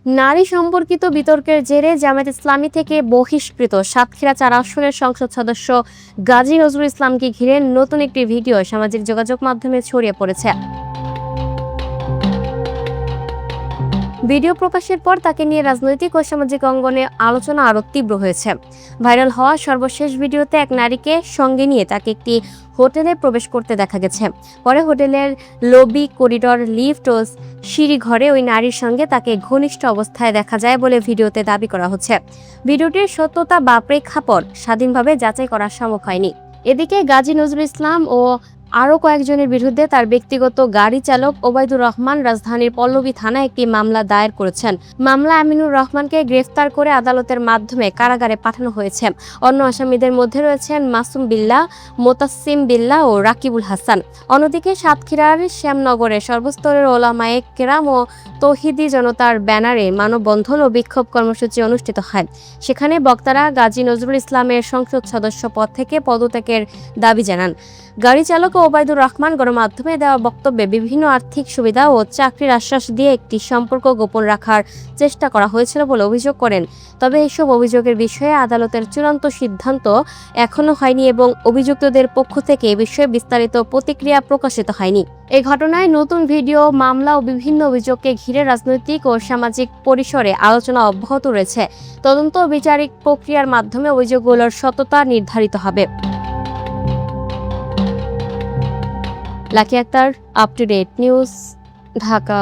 নারী সম্পর্কিত বিতর্কের জেরে জামায়াত ইসলামী থেকে বহিষ্কৃত সাতক্ষীরা ৪ আসনের সংসদ সদস্য গাজী নজরুল ইসলামকে ঘিরে নতুন একটি ভিডিও সামাজিক যোগাযোগ মাধ্যমে ছড়িয়ে পড়েছে। ভিডিও প্রকাশের পর তাকে নিয়ে রাজনৈতিক ও সামাজিক অঙ্গনে আলোচনা আরও তীব্র হয়েছে। ভাইরাল হওয়া সর্বশেষ ভিডিওতে এক নারীকে সঙ্গে নিয়ে তাকে একটি হোটেলে প্রবেশ করতে দেখা গেছে। পরে হোটেলের লবি, করিডর, লিফট ও সিঁড়ি ঘরে ওই নারীর সঙ্গে তাকে ঘনিষ্ঠ অবস্থায় দেখা যায় বলে ভিডিওতে দাবি করা হচ্ছে। ভিডিওটির সত্যতা বা প্রেক্ষাপট স্বাধীনভাবে যাচাই করা সম্ভব হয়নি। এদিকে গাজী নজরুল ইসলাম ও আরও কয়েকজনের বিরুদ্ধে তার ব্যক্তিগত গাড়ি চালক ওবায়দুর রহমান রাজধানীর পল্লবী থানায় একটি মামলা দায়ের করেছেন। মামলা আমিনুর রহমানকে গ্রেফতার করে আদালতের মাধ্যমে কারাগারে পাঠানো হয়েছে। অন্য আসামিদের মধ্যে রয়েছেন মাসুম বিল্লাহ, মোতাসিম বিল্লাহ ও রাকিবুল হাসান। অন্যদিকে সাতক্ষীরার শ্যামনগরে সর্বস্তরের ওলামায়ে কেরাম ও তৌহিদি জনতার ব্যানারে মানববন্ধন ও বিক্ষোভ কর্মসূচি অনুষ্ঠিত হয়। সেখানে বক্তারা গাজী নজরুল ইসলামের সংসদ সদস্য পদ থেকে পদত্যাগের দাবি জানান। গাড়ি চালক ওবায়দুর রহমান গণমাধ্যমে দেওয়া বক্তব্যে বিভিন্ন আর্থিক সুবিধা ও চাকরির আশ্বাস দিয়ে একটি সম্পর্ক গোপন রাখার চেষ্টা করা হয়েছিল বলে অভিযোগ করেন। তবে এসব অভিযোগের বিষয়ে আদালতের চূড়ান্ত সিদ্ধান্ত এখনো হয়নি এবং অভিযুক্তদের পক্ষ থেকে এ বিষয়ে বিস্তারিত প্রতিক্রিয়া প্রকাশিত হয়নি। এই ঘটনায় নতুন ভিডিও, মামলা ও বিভিন্ন অভিযোগকে ঘিরে রাজনৈতিক ও সামাজিক পরিসরে আলোচনা অব্যাহত রয়েছে। তদন্ত ও বিচারিক প্রক্রিয়ার মাধ্যমে অভিযোগগুলোর সত্যতা নির্ধারিত হবে। Lucky Akter, up to date news, Dhaka.